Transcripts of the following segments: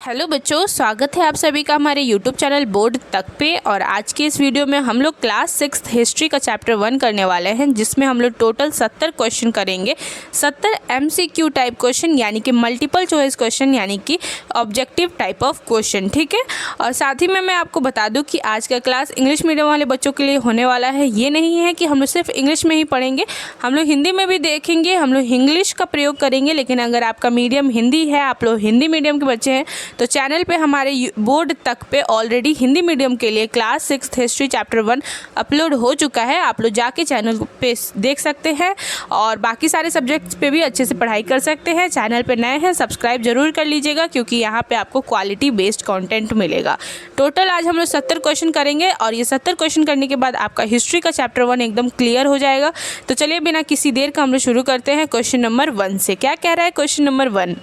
Hello बच्चों, स्वागत है आप सभी का हमारे यूट्यूब चैनल बोर्ड तक पे। और आज के इस वीडियो में हम लोग क्लास 6 हिस्ट्री का चैप्टर 1 करने वाले हैं, जिसमें हम लोग टोटल 70 क्वेश्चन करेंगे। 70 MCQ टाइप क्वेश्चन, यानी कि मल्टीपल चॉइस क्वेश्चन, यानी कि ऑब्जेक्टिव टाइप ऑफ क्वेश्चन। ठीक है। और साथ ही में मैं आपको बता दूँ कि आज का क्लास इंग्लिश मीडियम वाले बच्चों के लिए होने वाला है। ये नहीं है कि हम लोग सिर्फ इंग्लिश में ही पढ़ेंगे, हम लोग हिंदी में भी देखेंगे, हम लोग इंग्लिश का प्रयोग करेंगे। लेकिन अगर आपका मीडियम हिंदी है, आप लोग हिंदी मीडियम के बच्चे हैं, तो चैनल पे हमारे बोर्ड तक पे ऑलरेडी हिंदी मीडियम के लिए क्लास 6 हिस्ट्री चैप्टर 1 अपलोड हो चुका है। आप लोग जाके चैनल पे देख सकते हैं और बाकी सारे सब्जेक्ट्स पे भी अच्छे से पढ़ाई कर सकते हैं। चैनल पे नए हैं, सब्सक्राइब जरूर कर लीजिएगा, क्योंकि यहाँ पे आपको क्वालिटी बेस्ड कंटेंट मिलेगा। टोटल आज हम लोग 70 क्वेश्चन करेंगे और ये 70 क्वेश्चन करने के बाद आपका हिस्ट्री का चैप्टर 1 एकदम क्लियर हो जाएगा। तो चलिए बिना किसी देर का हम लोग शुरू करते हैं क्वेश्चन नंबर 1 से। क्या कह रहा है क्वेश्चन नंबर 1?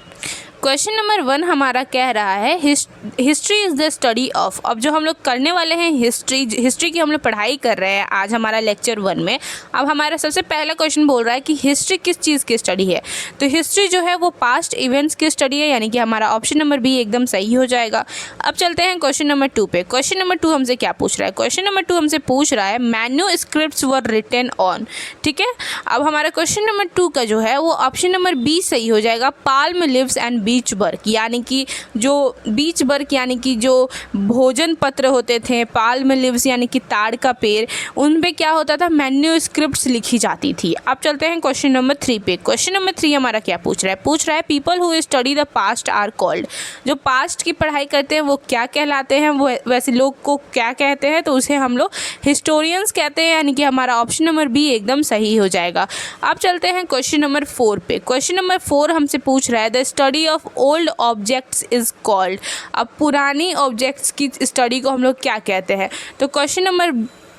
क्वेश्चन नंबर 1 हमारा कह रहा है history is the study of. अब जो हम लोग करने वाले हैं हिस्ट्री की हम लोग पढ़ाई कर रहे हैं आज हमारा लेक्चर 1 में। अब हमारा सबसे पहला क्वेश्चन बोल रहा है कि हिस्ट्री किस चीज़ की स्टडी है। तो हिस्ट्री जो है वो पास्ट इवेंट्स की स्टडी है, यानी कि हमारा ऑप्शन नंबर बी एकदम सही हो जाएगा। अब चलते हैं क्वेश्चन नंबर 2 पे। क्वेश्चन नंबर 2 हमसे क्या पूछ रहा है? क्वेश्चन नंबर 2 हमसे पूछ रहा है मैन्युस्क्रिप्ट्स वर रिटन ऑन। ठीक है। अब हमारा क्वेश्चन नंबर 2 का जो है वो ऑप्शन नंबर बी सही हो जाएगा, पाल्म लीव्स एंड बीच बर्क। यानी कि जो बीच बर्क यानी कि जो भोजन पत्र होते थे, पाल्म लीव्स यानी कि ताड़ का पेड़, उन पे क्या होता था? मैन्युस्क्रिप्ट्स लिखी जाती थी। अब चलते हैं क्वेश्चन नंबर 3 पे। क्वेश्चन नंबर 3 हमारा क्या पूछ रहा है? पूछ रहा है people who study the past are called. जो पास्ट की पढ़ाई करते हैं वो क्या कहलाते हैं? वो वैसे लोग को क्या कहते हैं? तो उसे हम लोग हिस्टोरियंस कहते हैं, यानी कि हमारा ऑप्शन नंबर बी एकदम सही हो जाएगा। अब चलते हैं क्वेश्चन नंबर 4 पे। क्वेश्चन नंबर 4 हमसे पूछ रहा है the study of old objects is called. अब पुरानी ऑब्जेक्ट्स की स्टडी को हम लोग क्या कहते हैं? तो क्वेश्चन नंबर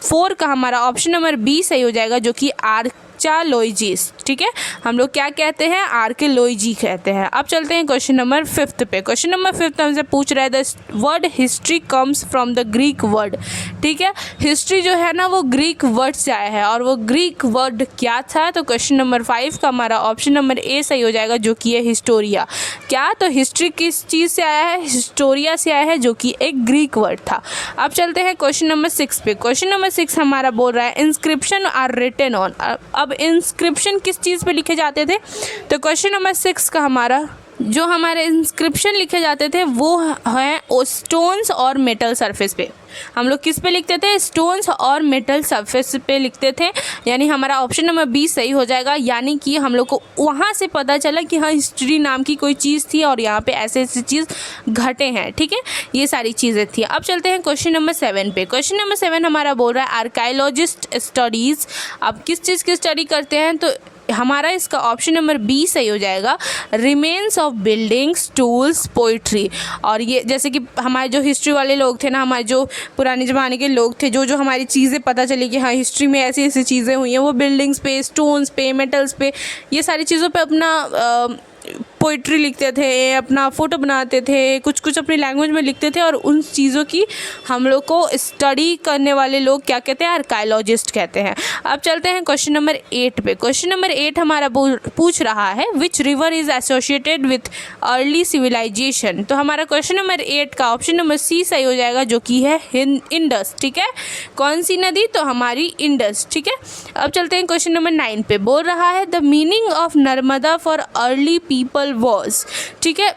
4 का हमारा ऑप्शन नंबर बी सही हो जाएगा, जो कि आर्चालोजिस्ट। ठीक है। हम लोग क्या कहते हैं? आर्कियोलॉजी कहते हैं। अब चलते हैं क्वेश्चन नंबर 5 पे। क्वेश्चन नंबर 5 हमसे पूछ रहा है the word history comes from the Greek word. ठीक है। हिस्ट्री जो है ना वो ग्रीक वर्ड से आया है, और वो ग्रीक वर्ड क्या था? तो क्वेश्चन नंबर 5 का हमारा ऑप्शन नंबर ए सही हो जाएगा, जो कि है हिस्टोरिया। क्या? तो हिस्ट्री किस चीज़ से आया है? हिस्टोरिया से आया है, जो कि एक ग्रीक वर्ड था। अब चलते हैं क्वेश्चन नंबर 6 पे। क्वेश्चन नंबर 6 हमारा बोल रहा है इंस्क्रिप्शन आर रिटन ऑन। अब इंस्क्रिप्शन किस चीज़ पे लिखे जाते थे? तो क्वेश्चन नंबर 6 का हमारा जो हमारे इंस्क्रिप्शन लिखे जाते थे वो हैं स्टोन्स और मेटल सरफेस पे। हम लोग किस पे लिखते थे? स्टोन्स और मेटल सरफेस पे लिखते थे, यानी हमारा ऑप्शन नंबर बी सही हो जाएगा। यानी कि हम लोग को वहाँ से पता चला कि हाँ, हिस्ट्री नाम की कोई चीज़ थी और यहाँ पे ऐसे ऐसी चीज़ घटे हैं। ठीक है। ये सारी चीज़ें थी। अब चलते हैं क्वेश्चन नंबर 7 पे। क्वेश्चन नंबर 7 हमारा बोल रहा है आर्कियोलॉजिस्ट स्टडीज़। अब किस चीज़ की स्टडी करते हैं? तो हमारा इसका ऑप्शन नंबर बी सही हो जाएगा, remains of buildings, tools, poetry. और ये जैसे कि हमारे जो हिस्ट्री वाले लोग थे ना, हमारे जो पुराने ज़माने के लोग थे, जो हमारी चीज़ें पता चली कि हाँ हिस्ट्री में ऐसी ऐसी चीज़ें हुई हैं, वो बिल्डिंग्स पे, स्टोन्स पे, मेटल्स पे, ये सारी चीज़ों पे अपना पोइट्री लिखते थे, अपना फ़ोटो बनाते थे, कुछ कुछ अपनी लैंग्वेज में लिखते थे। और उन चीज़ों की हम लोग को स्टडी करने वाले लोग क्या कहते हैं? आर्कियोलॉजिस्ट कहते हैं। अब चलते हैं क्वेश्चन नंबर 8 पे। क्वेश्चन नंबर 8 हमारा पूछ रहा है which river is associated with early civilisation. तो हमारा क्वेश्चन नंबर 8 का ऑप्शन नंबर सी सही हो जाएगा, जो कि है इंडस। ठीक है। कौन सी नदी? तो हमारी इंडस। ठीक है। अब चलते हैं क्वेश्चन नंबर 9 पे। बोल रहा है the meaning of Narmada for early people was. ठीक है।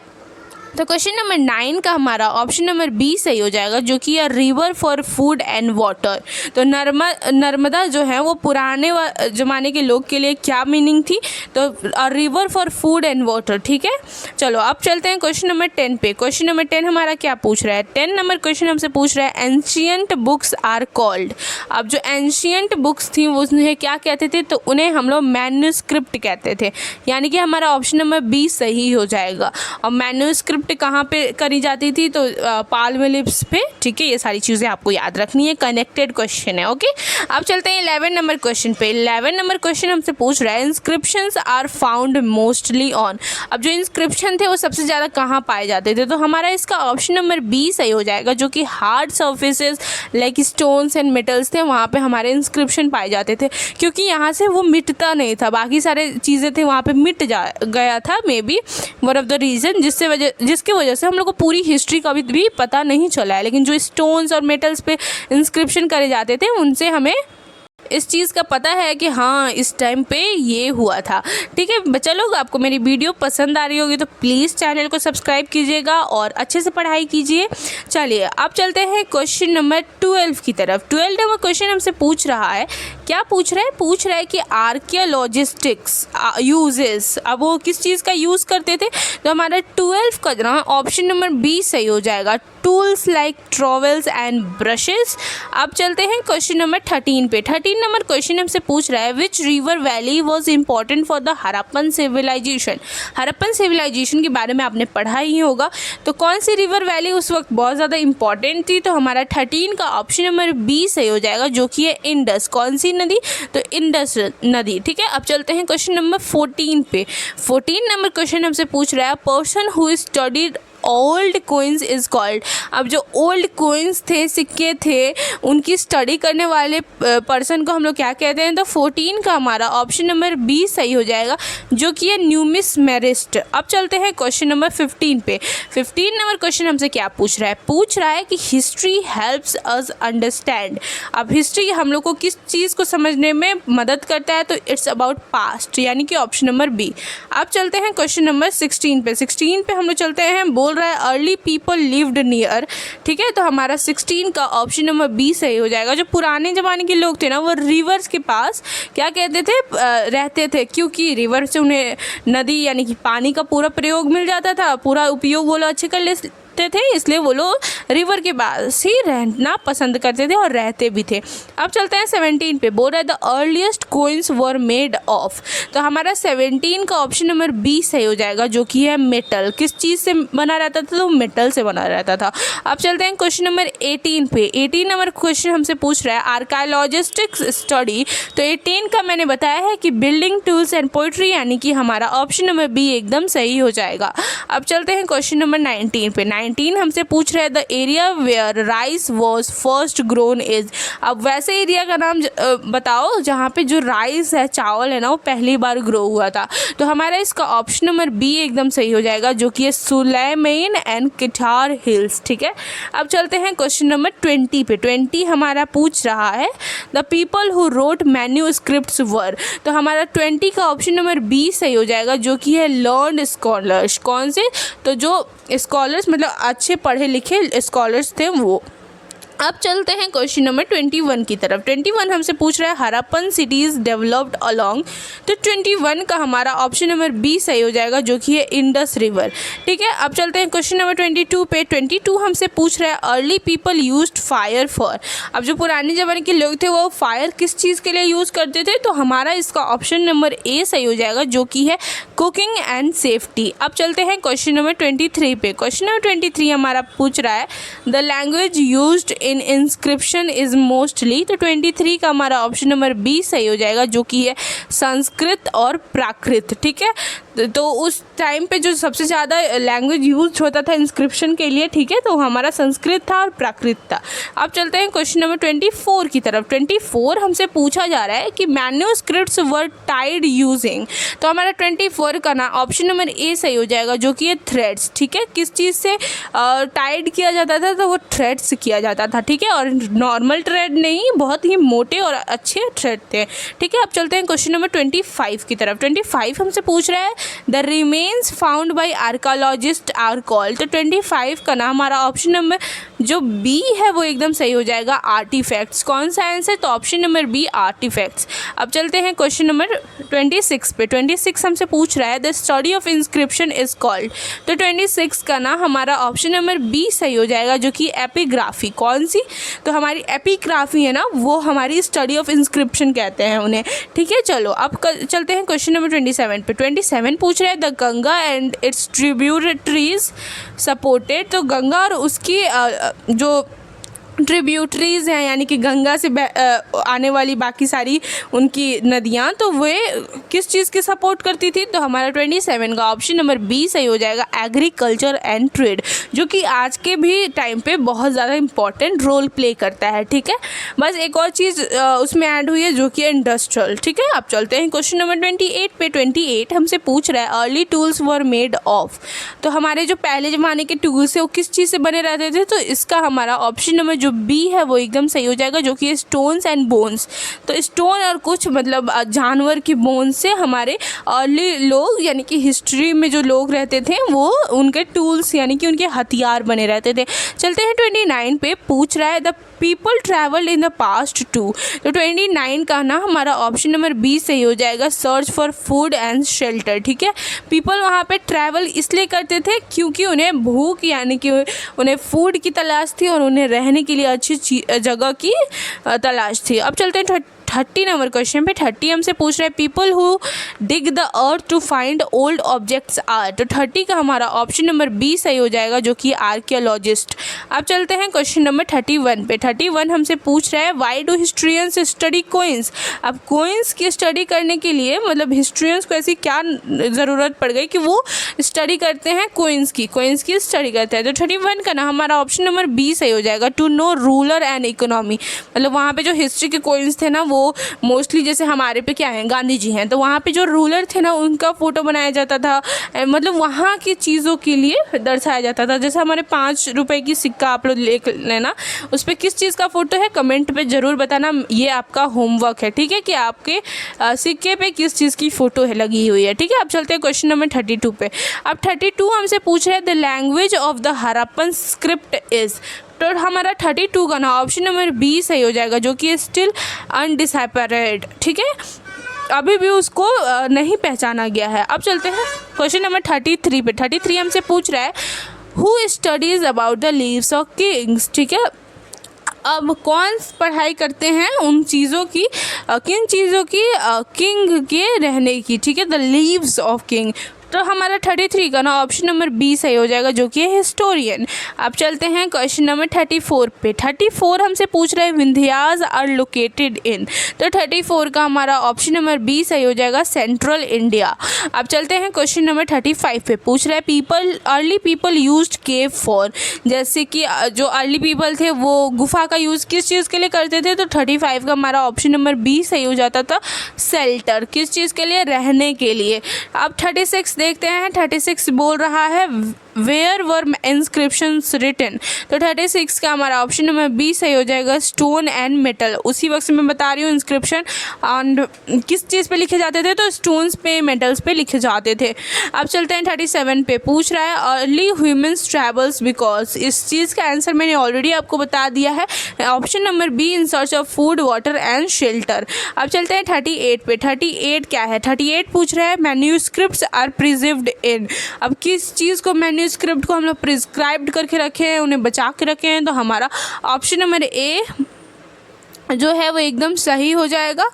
तो क्वेश्चन नंबर 9 का हमारा ऑप्शन नंबर बी सही हो जाएगा, जो कि है river for food and water. तो नर्मदा जो है वो पुराने ज़माने के लोग के लिए क्या मीनिंग थी? तो river for food and water. ठीक है। चलो अब चलते हैं क्वेश्चन नंबर 10 पे। क्वेश्चन नंबर 10 हमारा क्या पूछ रहा है? 10 नंबर क्वेश्चन हमसे पूछ रहा है एंशियंट बुक्स आर कॉल्ड। अब जो एंशियंट बुक्स थी वो उन्हें क्या कहते थे? तो उन्हें हम लोग मैन्युस्क्रिप्ट कहते थे, यानी कि हमारा ऑप्शन नंबर बी सही हो जाएगा। और मैन्युस्क्रिप्ट कहाँ पे करी जाती थी? तो पाल्म लीव्स पे। ठीक है। ये सारी चीज़ें आपको याद रखनी है, कनेक्टेड क्वेश्चन है। ओके। अब चलते हैं 11 नंबर क्वेश्चन पे। 11 नंबर क्वेश्चन हमसे पूछ रहा है inscriptions are found mostly on. अब जो इंस्क्रिप्शन थे वो सबसे ज़्यादा कहाँ पाए जाते थे? तो हमारा इसका ऑप्शन नंबर बी सही हो जाएगा, जो कि hard surfaces like stones and metals थे, वहाँ पे हमारे इंस्क्रिप्शन पाए जाते थे, क्योंकि यहाँ से वो मिटता नहीं था। बाकी सारे चीज़ें थे वहाँ पे मिट गया था, may be one of the reason जिसकी वजह से हम लोग को पूरी हिस्ट्री का भी पता नहीं चला है। लेकिन जो स्टोन्स और मेटल्स पे इंस्क्रिप्शन करे जाते थे उनसे हमें इस चीज़ का पता है कि हाँ इस टाइम पे ये हुआ था। ठीक है बच्चा लोग, आपको मेरी वीडियो पसंद आ रही होगी तो प्लीज़ चैनल को सब्सक्राइब कीजिएगा और अच्छे से पढ़ाई कीजिए। चलिए अब चलते हैं क्वेश्चन नंबर 12 की तरफ। 12 नंबर क्वेश्चन हमसे पूछ रहा है, क्या पूछ रहा है कि आर्कियोलॉजिस्टिक्स यूजेस, अब वो किस चीज़ का यूज़ करते थे। तो हमारा 12 का ना ऑप्शन नंबर बी सही हो जाएगा, टूल्स लाइक ट्रॉवेल्स एंड ब्रशेस। अब चलते हैं क्वेश्चन नंबर 13 पे। 13 नंबर क्वेश्चन हमसे पूछ रहा है, which river valley was important for the Harappan civilisation. Harappan civilisation के बारे में आपने पढ़ा ही होगा, तो कौन सी रिवर वैली उस वक्त बहुत ज़्यादा इंपॉर्टेंट थी। तो हमारा 13 का ऑप्शन नंबर बी सही हो जाएगा, जो कि है इंडस। कौन सी नदी, तो इंडस नदी। ठीक है अब चलते हैं क्वेश्चन नंबर 14 पे। 14 नंबर क्वेश्चन हमसे पूछ रहा है, person who studied old coins is called. अब जो ओल्ड कोइंस थे, सिक्के थे, उनकी स्टडी करने वाले पर्सन को हम लोग क्या कहते हैं। तो 14 का हमारा ऑप्शन नंबर बी सही हो जाएगा, जो कि है न्यूमिसमेरिस्ट। अब चलते हैं क्वेश्चन नंबर 15 पे। 15 नंबर क्वेश्चन हमसे क्या पूछ रहा है कि हिस्ट्री हेल्प्स अस अंडरस्टैंड। अब हिस्ट्री हम लोग को किस चीज़ को समझने में मदद करता है, तो इट्स अबाउट पास्ट, यानी कि ऑप्शन नंबर बी। अब चलते हैं क्वेश्चन नंबर 16 पे। 16 पे हम लोग चलते हैं, बोल रहा है अर्ली पीपल लिव्ड नियर। ठीक है तो हमारा 16 का ऑप्शन नंबर बी सही हो जाएगा। जो पुराने ज़माने के लोग थे ना, वो रिवर्स के पास क्या कहते थे, रहते थे, क्योंकि रिवर से उन्हें नदी यानी कि पानी का पूरा प्रयोग मिल जाता था, पूरा उपयोग वो लोग अच्छे कर लेते थे, इसलिए वो लोग रिवर के पास ही रहना पसंद करते थे और रहते भी थे। अब चलते हैं 17 पे। बोल रहा है the earliest coins were made of. तो हमारा 17 का ऑप्शन नंबर बी सही हो जाएगा, जो कि है मेटल। किस चीज़ से बना रहता था, तो मेटल से बना रहता था। अब चलते हैं क्वेश्चन नंबर 18 पे। 18 नंबर क्वेश्चन हमसे पूछ रहा है आर्कियोलॉजिस्टिक्स स्टडी। तो 18 का मैंने बताया है कि बिल्डिंग टूल्स एंड पोइट्री, यानी कि हमारा ऑप्शन नंबर बी एकदम सही हो जाएगा। अब चलते हैं क्वेश्चन नंबर 19 पे। 19 हमसे पूछ रहा है the area where rice was first grown is. अब वैसे एरिया का नाम बताओ जहाँ पे जो राइस है, चावल है ना, वो पहली बार ग्रो हुआ था। तो हमारा इसका ऑप्शन नंबर बी एकदम सही हो जाएगा, जो कि है सुलेमान एंड किटार हिल्स। ठीक है अब चलते हैं क्वेश्चन नंबर 20 पे। 20 हमारा पूछ रहा है the people who wrote manuscripts were. तो हमारा 20 का ऑप्शन नंबर बी सही हो जाएगा, जो कि है लर्नड स्कॉलर्स। कौन से, तो जो स्कॉलर्स मतलब अच्छे पढ़े लिखे स्कॉलर्स थे वो। अब चलते हैं क्वेश्चन नंबर 21 की तरफ। 21 हमसे पूछ रहा है हड़प्पन सिटीज़ डेवलप्ड अलोंग। तो 21 का हमारा ऑप्शन नंबर बी सही हो जाएगा, जो कि है इंडस रिवर। ठीक है अब चलते हैं क्वेश्चन नंबर 22 पे। 22 हमसे पूछ रहा है early people used fire for. अब जो पुराने ज़माने के लोग थे वो फायर किस चीज़ के लिए यूज़ करते थे। तो हमारा इसका ऑप्शन नंबर ए सही हो जाएगा, जो कि है कुकिंग एंड सेफ्टी। अब चलते हैं क्वेश्चन नंबर 23 पे। क्वेश्चन नंबर 23 हमारा पूछ रहा है the language used in inscription is mostly. तो 23 का हमारा ऑप्शन नंबर बी सही हो जाएगा, जो कि है संस्कृत और प्राकृत। ठीक है तो उस टाइम पे जो सबसे ज़्यादा लैंग्वेज यूज होता था इंस्क्रिप्शन के लिए, ठीक है, तो हमारा संस्कृत था और प्राकृत था। अब चलते हैं क्वेश्चन नंबर 24 की तरफ। 24 हमसे पूछा जा रहा है कि मैन्यूस्क्रिप्ट्स वर टाइड यूजिंग। तो हमारा 24 का ना ऑप्शन नंबर ए सही हो जाएगा, जो कि है थ्रेड्स। ठीक है किस चीज़ से टाइड किया जाता था, तो वो थ्रेड से किया जाता था। ठीक है और नॉर्मल थ्रेड नहीं, बहुत ही मोटे और अच्छे थ्रेड थे। ठीक है अब चलते हैं क्वेश्चन नंबर 25 की तरफ। 25 हमसे पूछ रहा है the remains found by archaeologist are called. तो 25 का ना हमारा ऑप्शन नंबर जो बी है वो एकदम सही हो जाएगा, आर्टिफैक्ट्स। कौन सा आंसर, तो ऑप्शन नंबर बी आर्टिफैक्ट्स। अब चलते हैं क्वेश्चन नंबर 26 पे। 26 हमसे पूछ रहा है the study of inscription is called. तो 26 का ना हमारा ऑप्शन नंबर बी सही हो जाएगा, जो कि एपिग्राफी। कौन सी, तो हमारी एपिग्राफी है ना, वो हमारी स्टडी ऑफ इंस्क्रिप्शन कहते हैं उन्हें। ठीक है चलो अब चलते हैं क्वेश्चन नंबर 27 पे। 27 पूछ रहे हैं the Ganga and it's tributaries supported. तो गंगा और उसकी जो ट्रिब्यूटरीज़ हैं, यानी कि गंगा से आने वाली बाकी सारी उनकी नदियाँ, तो वे किस चीज़ की सपोर्ट करती थी? तो हमारा 27 का ऑप्शन नंबर बी सही हो जाएगा, एग्रीकल्चर एंड ट्रेड, जो कि आज के भी टाइम पे बहुत ज़्यादा इंपॉर्टेंट रोल प्ले करता है। ठीक है, बस एक और चीज़ उसमें ऐड हुई है जो कि इंडस्ट्रियल। ठीक है, अब चलते हैं क्वेश्चन नंबर 28 पे। 28 हमसे पूछ रहा है early tools were made of, तो हमारे जो पहले ज़माने के टूल्स है वो किस चीज़ से बने रहते थे? तो इसका हमारा ऑप्शन नंबर जो बी है वो एकदम सही हो जाएगा, जो कि स्टोन्स एंड बोन्स। तो स्टोन और कुछ मतलब जानवर की बोन्स से हमारे अर्ली लोग, यानी कि हिस्ट्री में जो लोग रहते थे वो उनके टूल्स यानी कि उनके हथियार बने रहते थे। चलते हैं 29 पे। पूछ रहा है the people travel in the past to, तो 29 का ना हमारा ऑप्शन नंबर बी सही हो जाएगा, search for food and shelter. ठीक है, पीपल वहाँ पे ट्रैवल इसलिए करते थे क्योंकि उन्हें भूख यानी कि उन्हें फूड की तलाश थी और उन्हें रहने के लिए अच्छी जगह की तलाश थी। अब चलते हैं 30 नंबर क्वेश्चन पे। 30 हमसे पूछ रहे हैं people who dig the earth to find old objects are, तो 30 का हमारा ऑप्शन नंबर बी सही हो जाएगा, जो कि आर्कियोलॉजिस्ट। अब चलते हैं क्वेश्चन नंबर 31 पे। 31 हमसे पूछ रहा है वाई डू हिस्ट्रियंस स्टडी कोइंस। अब कोइंस की स्टडी करने के लिए मतलब हिस्ट्रियंस को ऐसी क्या ज़रूरत पड़ गई कि वो स्टडी करते हैं कोइंस की स्टडी करते हैं? तो 31 का ना हमारा ऑप्शन नंबर बी सही हो जाएगा, to know ruler and economy. मतलब वहाँ पे जो हिस्ट्री के कोइंस थे ना वो मोस्टली जैसे हमारे पे क्या है गांधी जी हैं, तो वहाँ पे जो रूलर थे ना उनका फ़ोटो बनाया जाता था, मतलब वहाँ की चीज़ों के लिए दर्शाया जाता था। जैसे हमारे 5 रुपए की सिक्का आप लोग ले लेना, उस पर किस चीज़ का फ़ोटो है कमेंट पे ज़रूर बताना, ये आपका होमवर्क है। ठीक है, कि आपके सिक्के पे किस चीज़ की फ़ोटो है लगी हुई है। ठीक है, अब चलते हैं क्वेश्चन नंबर 32 पे। अब 32 हमसे पूछ रहे हैं the language of the Harappan script is, तो हमारा 32 का ना ऑप्शन नंबर बी सही हो जाएगा, जो कि स्टिल अनडिसाइपरेड। ठीक है, अभी भी उसको नहीं पहचाना गया है। अब चलते हैं क्वेश्चन नंबर 33 पे। 33 हमसे पूछ रहा है who studies about the leaves of Kings. ठीक है, अब कौन पढ़ाई करते हैं उन चीज़ों की, किन चीज़ों की, किंग के रहने की। ठीक है, द लीव्स ऑफ किंग, तो हमारा 33 का ना ऑप्शन नंबर बी सही हो जाएगा, जो कि है हिस्टोरियन। अब चलते हैं क्वेश्चन नंबर 34 पे। 34 हमसे पूछ रहे हैं विंध्यास आर लोकेटेड इन, तो 34 का हमारा ऑप्शन नंबर बी सही हो जाएगा, सेंट्रल इंडिया। अब चलते हैं क्वेश्चन नंबर 35 पे। पूछ रहे हैं early people used cave for, जैसे कि जो अर्ली पीपल थे वो गुफा का यूज़ किस चीज़ के लिए करते थे? तो 35 का हमारा ऑप्शन नंबर बी सही हो जाता था, शेल्टर, किस चीज़ के लिए? रहने के लिए। अब 36 देखते हैं। 36 बोल रहा है वेयर वर इंस्क्रिप्शंस रिटन, तो 36 का हमारा ऑप्शन नंबर बी सही हो जाएगा, स्टोन एंड मेटल। उसी वक्त से मैं बता रही हूँ इंस्क्रिप्शन एंड किस चीज़ पे लिखे जाते थे, तो स्टोन्स पे, मेटल्स पे लिखे जाते थे। अब चलते हैं 37 पे। पूछ रहा है अर्ली ह्यूमन्स ट्रैवल्स बिकॉज, इस चीज़ का आंसर मैंने ऑलरेडी आपको बता दिया है, option number be in search of food water and shelter. अब चलते हैं 38 पे। 38 क्या है? 38 पूछ रहा है मैन्यूस्क्रिप्ट्स आर प्रिजर्व्ड इन, अब किस चीज़ को मैन्यूस्क्रिप्ट को हम लोग प्रिस्क्राइब्ड करके रखे हैं, उन्हें बचा के रखे हैं, तो हमारा ऑप्शन नंबर ए जो है वो एकदम सही हो जाएगा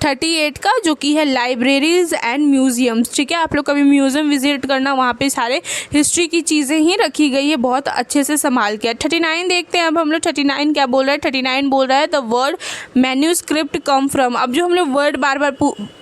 38 का, जो कि है लाइब्रेरीज़ एंड म्यूज़ियम्स। ठीक है, आप लोग कभी म्यूज़ियम विजिट करना, वहाँ पे सारे हिस्ट्री की चीज़ें ही रखी गई है बहुत अच्छे से संभाल के। 39 देखते हैं अब हम लोग। 39 क्या बोल रहा है? 39 बोल रहा है the word manuscript come from, अब जो हम लोग वर्ड बार बार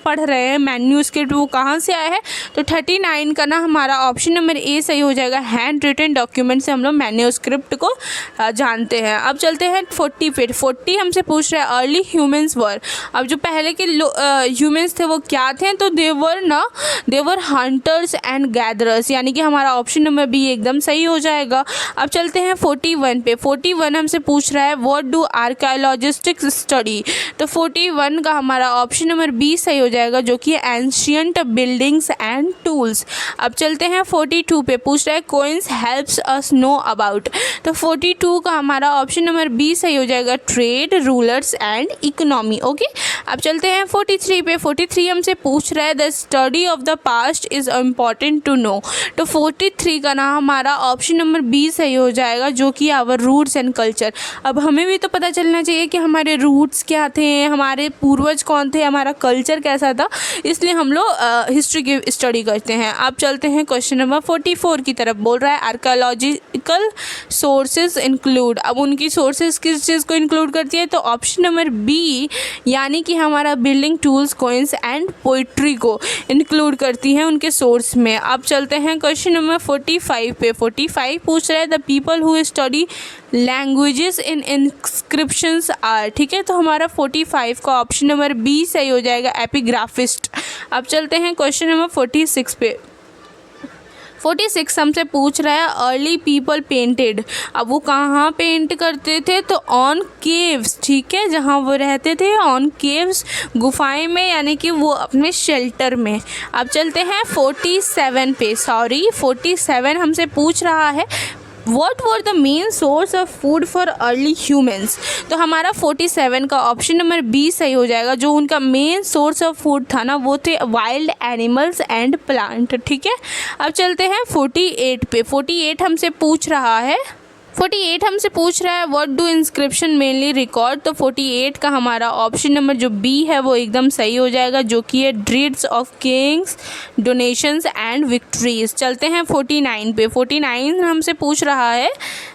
पढ़ रहे हैं मैन्यूस्क्रिप्ट, वो कहाँ से आया है? तो 39 का ना हमारा ऑप्शन नंबर ए सही हो जाएगा, हैंड रिटन डॉक्यूमेंट से हम लोग मैन्यूस्क्रिप्ट को जानते हैं। अब चलते हैं 40 पे। 40 हमसे पूछ रहा है अर्ली ह्यूमन्स वर, अब जो पहले के ह्यूमन्स थे वो क्या थे? तो देवर हंटर्स एंड गैदरर्स, यानी कि हमारा ऑप्शन नंबर बी एकदम सही हो जाएगा। अब चलते हैं 41 पे। 41 हमसे पूछ रहा है व्हाट डू आर्कियोलॉजिस्टिक्स स्टडी, तो 41 का हमारा ऑप्शन नंबर बी सही हो जाएगा, जो कि एंशियंट बिल्डिंग्स एंड टूल्स। अब चलते हैं 42 पे। पूछ रहा है coins helps us know about, तो 42 का हमारा ऑप्शन नंबर बी सही हो जाएगा, trade, rulers and economy. Okay, अब चलते हैं 43 पे। 43 हमसे पूछ रहा है the study of the past is important to know. तो 43 का ना हमारा ऑप्शन नंबर बी सही हो जाएगा, जो कि आवर रूट्स एंड कल्चर। अब हमें भी तो पता चलना चाहिए कि हमारे रूट्स क्या थे, हमारे पूर्वज कौन थे, हमारा कल्चर कैसा था, इसलिए हम लोग हिस्ट्री की स्टडी करते हैं। अब चलते हैं क्वेश्चन नंबर 44 की तरफ। बोल रहा है आर्कियोलॉजिकल सोर्सेज इंक्लूड। अब उनकी सोर्सेज किस चीज़ को इंक्लूड करती है, तो ऑप्शन नंबर बी यानी कि हमारा building tools, coins and poetry को इंक्लूड करती हैं उनके सोर्स में। अब चलते हैं क्वेश्चन नंबर 45 पे। 45 पूछ रहा है the people who study languages in inscriptions are. ठीक है, तो हमारा 45 का ऑप्शन नंबर बी सही हो जाएगा, एपिग्राफिस्ट। अब चलते हैं क्वेश्चन नंबर 46 पे। 46 हमसे पूछ रहा है अर्ली पीपल पेंटेड। अब वो कहाँ पेंट करते थे, तो ऑन केव्स। ठीक है, जहाँ वो रहते थे ऑन केव्स, गुफाएं में, यानी कि वो अपने शेल्टर में। अब चलते हैं 47 पे। 47 हमसे पूछ रहा है What were the main source of food for early humans? तो हमारा 47 का ऑप्शन नंबर बी सही हो जाएगा। जो उनका मेन सोर्स ऑफ फूड था ना, वो थे वाइल्ड एनिमल्स एंड प्लांट। ठीक है, अब चलते हैं 48 पे। 48 हमसे पूछ रहा है what do inscription mainly record. तो 48 का हमारा ऑप्शन नंबर जो बी है वो एकदम सही हो जाएगा, जो कि है deeds of kings, donations and victories. चलते हैं 49 पे। 49 हमसे पूछ रहा है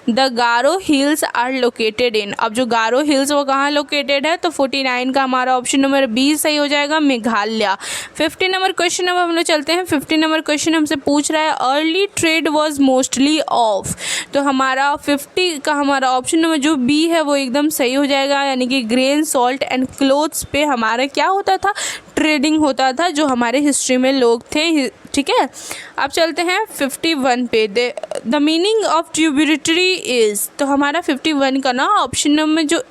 the Garo hills are located in. अब जो गारो हिल्स वो कहाँ लोकेटेड है, तो 49 का हमारा ऑप्शन नंबर बी सही हो जाएगा, मेघालय। 50 नंबर क्वेश्चन अब हम लोग चलते हैं। 50 नंबर क्वेश्चन हमसे पूछ रहा है early trade was mostly of. तो हमारा 50 का हमारा ऑप्शन नंबर जो बी है वो एकदम सही हो जाएगा, यानी कि ग्रेन, सॉल्ट एंड क्लोथ्स पे हमारा क्या होता था, ट्रेडिंग होता था, जो हमारे हिस्ट्री में लोग थे। ठीक है, अब चलते हैं 51 पे। The meaning of tributary is. तो हमारा 51 का ना ऑप्शन नंबर जो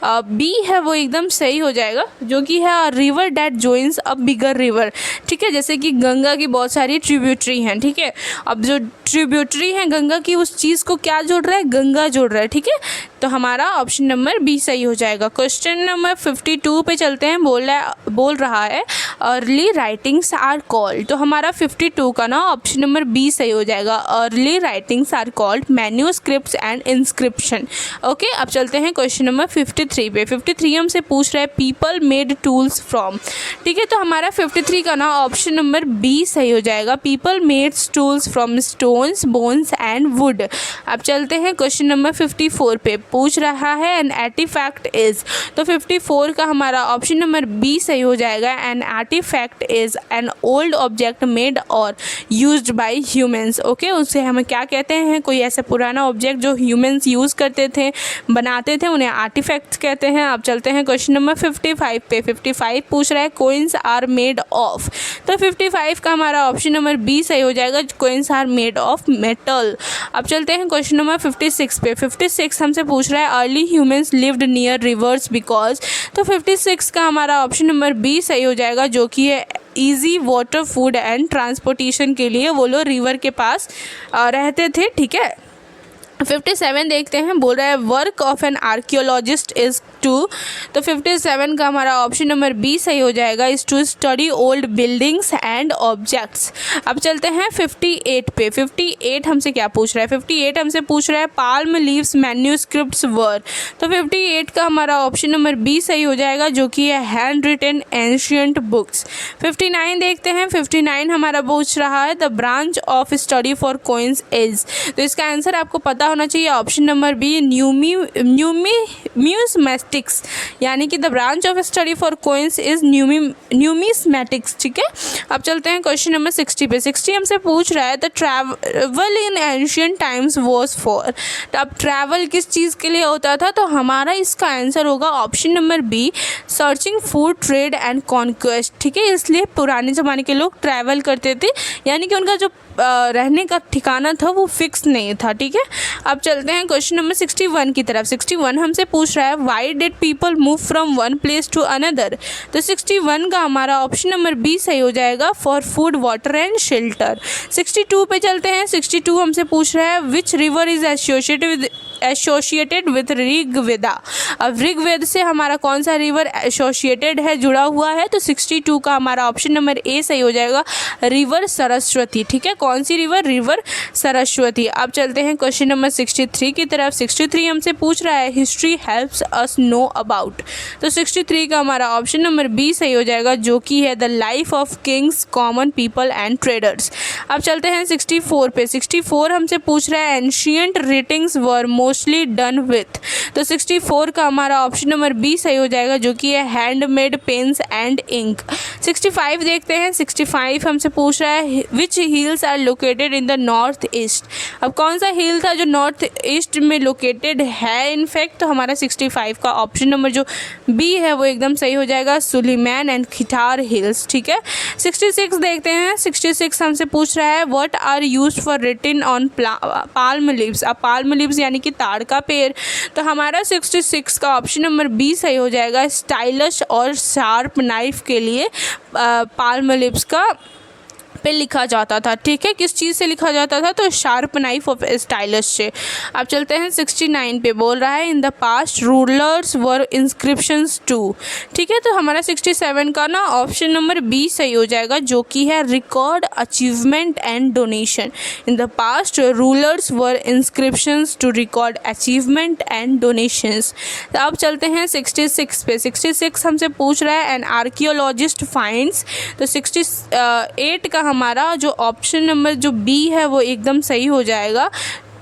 बी है वो एकदम सही हो जाएगा, जो कि है river that joins a bigger river. ठीक है, जैसे कि गंगा की बहुत सारी ट्रिब्यूटरी हैं। ठीक है, अब जो ट्रिब्यूटरी है गंगा की, उस चीज़ को क्या जोड़ रहा है, गंगा जोड़ रहा है। ठीक है, तो हमारा ऑप्शन नंबर बी सही हो जाएगा। क्वेश्चन नंबर 52 पे चलते हैं। बोल रहा है अर्ली राइटिंग्स आर कॉल्ड। तो हमारा 52 का ना ऑप्शन नंबर बी सही हो जाएगा, early writings are called manuscripts and inscription. Okay, अब चलते हैं क्वेश्चन नंबर 53 पे। 53 हमसे पूछ रहा है पीपल मेड टूल्स फ्रॉम। ठीक है, तो हमारा 53 का ना ऑप्शन नंबर बी सही हो जाएगा, people made tools from stones, bones and would. अब चलते हैं क्वेश्चन नंबर 54 पे। पूछ रहा है एन आर्टिफैक्ट इज। तो 54 का हमारा ऑप्शन नंबर बी सही हो जाएगा, an artefact is an old object made और यूज्ड बाय ह्यूमंस। ओके, उसे हम क्या कहते हैं, कोई ऐसा पुराना ऑब्जेक्ट जो ह्यूमंस यूज़ करते थे, बनाते थे, उन्हें आर्टिफैक्ट्स कहते हैं। अब चलते हैं क्वेश्चन नंबर 55 पे। 55 पूछ रहा है कोइंस आर मेड ऑफ। तो 55 का हमारा ऑप्शन नंबर बी सही हो जाएगा, coins are made of metal. अब चलते हैं क्वेश्चन नंबर 56 पे। 56 हमसे पूछ रहा है early humans lived near reverse because. तो 56 का हमारा ऑप्शन नंबर बी सही हो जाएगा, जो कि है easy water, food and transportation के लिए वो लोग रिवर के पास रहते थे। ठीक है, 57 देखते हैं। बोल रहा है work of an archaeologist is to. तो 57 का हमारा ऑप्शन नंबर बी सही हो जाएगा, is to study old buildings and objects. अब चलते हैं 58 पे। 58 हमसे क्या पूछ रहा है, 58 हमसे पूछ रहा है पाल्म लीव्स मैन्यूस्क्रिप्ट्स वर। तो 58 का हमारा ऑप्शन नंबर बी सही हो जाएगा, जो कि है हैंड रिटन एंशियंट बुक्स। 59 देखते हैं। 59 हमारा पूछ रहा है the branch of study for coins is. तो इसका आंसर आपको पता होना चाहिए, ऑप्शन नंबर बी न्यूमिस्मैटिक्स, यानी कि the branch of study for coins is numismatics. ठीक है, अब चलते हैं क्वेश्चन नंबर 60 पे। 60 हमसे पूछ रहा है the travel in ancient times was for. तो अब ट्रैवल किस चीज़ के लिए होता था, तो हमारा इसका आंसर होगा option number B, searching food, trade and conquest. ठीक है, इसलिए पुराने ज़माने के लोग ट्रैवल करते थे, यानी कि उनका जो रहने का ठिकाना था वो फिक्स नहीं था। ठीक है, अब चलते हैं क्वेश्चन नंबर 61 की तरफ। 61 हमसे पूछ रहा है why did people move from one place to another. तो 61 का हमारा ऑप्शन नंबर बी सही हो जाएगा, for food, water and shelter. 62 पे चलते हैं। 62 हमसे पूछ रहा है which river is associated with associated with Rigveda. अब ऋग्वेद से हमारा कौन सा रिवर एसोसिएटेड है, जुड़ा हुआ है, तो 62 का हमारा ऑप्शन नंबर ए सही हो जाएगा, रिवर सरस्वती। ठीक है, कौन सी रिवर, रिवर सरस्वती। अब चलते हैं क्वेश्चन नंबर 63 की तरफ। 63 हमसे पूछ रहा है history helps us know about, तो 63 का हमारा ऑप्शन नंबर बी सही हो जाएगा, जो कि है the life of Kings, common people and traders. अब चलते हैं 64 पे। 64 हमसे पूछ रहा है ancient writings were mostly done with, तो 64 का हमारा ऑप्शन नंबर बी सही हो जाएगा, जो कि है हैंडमेड पेन्स एंड इंक। 65 देखते हैं। 65 हमसे पूछ रहा है which hills are located in the north east. अब कौन सा हिल था जो नॉर्थ ईस्ट में लोकेटेड है इनफैक्ट, तो हमारा 65 का ऑप्शन नंबर जो बी है वो एकदम सही हो जाएगा, सुलेमान एंड खिटार हिल्स। ठीक है, 66 देखते हैं। 66 हमसे पूछ रहा है what are used for written on palm leaves. अब पाल्म लीव्स यानी कि ताड़ का पेड़, तो हमारा 66 का ऑप्शन नंबर बी सही हो जाएगा, स्टाइलिश और शार्प नाइफ के लिए पाल्म लीव्स का पे लिखा जाता था। ठीक है, किस चीज़ से लिखा जाता था, तो शार्प नाइफ ऑफ स्टाइलिश से। अब चलते हैं 69 पे। बोल रहा है in the past rulers were inscriptions to. ठीक है, तो हमारा 67 का ना ऑप्शन नंबर बी सही हो जाएगा, जो कि है record achievement and donation. In the past rulers were inscriptions to record achievement and donations. तो अब चलते हैं 66 पे। 66 हमसे पूछ रहा है एन आर्कियोलॉजिस्ट फाइंड्स, तो 68 का हमारा जो ऑप्शन नंबर जो बी है वो एकदम सही हो जाएगा,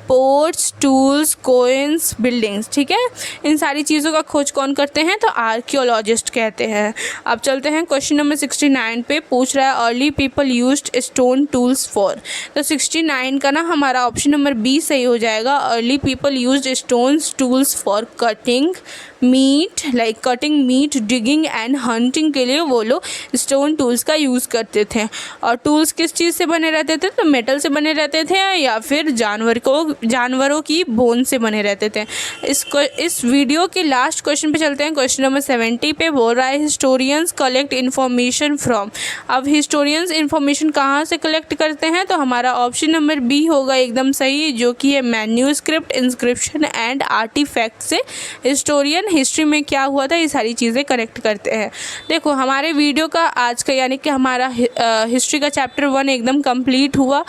पोर्ट्स, टूल्स, कोइंस, बिल्डिंग्स। ठीक है, इन सारी चीज़ों का खोज कौन करते हैं, तो आर्कियोलॉजिस्ट कहते हैं। अब चलते हैं क्वेश्चन नंबर 69 पे। पूछ रहा है early people used stone tools for, तो 69 का ना हमारा ऑप्शन नंबर बी सही हो जाएगा, early people used stone tools for cutting meat, like cutting meat, digging and hunting के लिए वो लोग स्टोन टूल्स का यूज़ करते थे। और टूल्स किस चीज़ से बने रहते थे, तो मेटल से बने रहते थे या फिर जानवरों की बोन से बने रहते थे। इस वीडियो के लास्ट क्वेश्चन पे चलते हैं। क्वेश्चन नंबर 70 पे बोल रहा है हिस्टोरियंस कलेक्ट इन्फॉर्मेशन फ्रॉम। अब हिस्टोरियंस इन्फॉर्मेशन कहाँ से कलेक्ट करते हैं, तो हमारा ऑप्शन नंबर बी होगा एकदम सही, जो कि है मैन्यूस्क्रिप्ट, इंस्क्रिप्शन एंड आर्टिफैक्ट से हिस्टोरियन हिस्ट्री में क्या हुआ था ये सारी चीज़ें करेक्ट करते हैं। देखो हमारे वीडियो का आज का यानी कि हमारा हिस्ट्री का चैप्टर 1 एकदम कंप्लीट हुआ।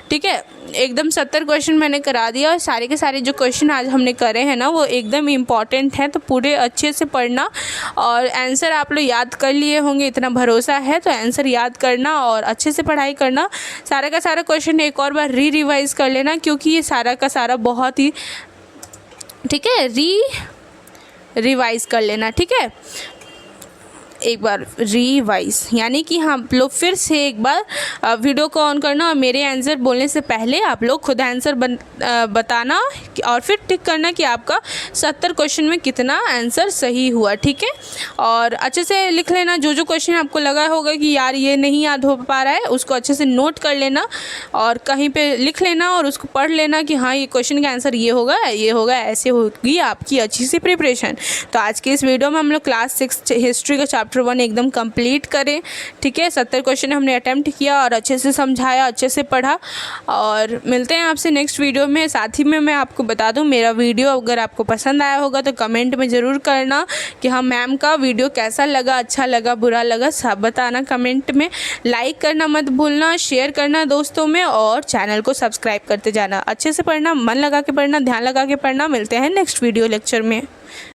ठीक है, एकदम 70 क्वेश्चन मैंने करा दिया और सारे के सारे जो क्वेश्चन आज हमने करे हैं ना वो एकदम इम्पॉर्टेंट हैं, तो पूरे अच्छे से पढ़ना और आंसर आप लोग याद कर लिए होंगे, इतना भरोसा है, तो आंसर याद करना और अच्छे से पढ़ाई करना। सारा का सारा क्वेश्चन एक और बार रिवाइज़ कर लेना, क्योंकि ये सारा का सारा बहुत ही, ठीक है, रिवाइज़ कर लेना। ठीक है, एक बार रिवाइज यानी कि हम लोग फिर से एक बार वीडियो को ऑन करना और मेरे आंसर बोलने से पहले आप लोग खुद आंसर बताना और फिर टिक करना कि आपका 70 क्वेश्चन में कितना आंसर सही हुआ। ठीक है, और अच्छे से लिख लेना, जो जो क्वेश्चन आपको लगा होगा कि यार ये नहीं याद हो पा रहा है उसको अच्छे से नोट कर लेना और कहीं पे लिख लेना और उसको पढ़ लेना कि हाँ ये क्वेश्चन का आंसर ये होगा, ऐसे होगी आपकी अच्छी सी प्रिपरेशन। तो आज के इस वीडियो में हम लोग क्लास 6 हिस्ट्री का चैप्टर 1 एकदम कंप्लीट करें। ठीक है, 70 क्वेश्चन हमने अटेम्प्ट किया और अच्छे से समझाया, अच्छे से पढ़ा, और मिलते हैं आपसे नेक्स्ट वीडियो में। साथ ही में मैं आपको बता दूं, मेरा वीडियो अगर आपको पसंद आया होगा तो कमेंट में ज़रूर करना कि हाँ मैम का वीडियो कैसा लगा, अच्छा लगा, बुरा लगा, सब बताना कमेंट में। लाइक करना मत भूलना, शेयर करना दोस्तों में और चैनल को सब्सक्राइब करते जाना। अच्छे से पढ़ना, मन लगा के पढ़ना, ध्यान लगा के पढ़ना। मिलते हैं नेक्स्ट वीडियो लेक्चर में।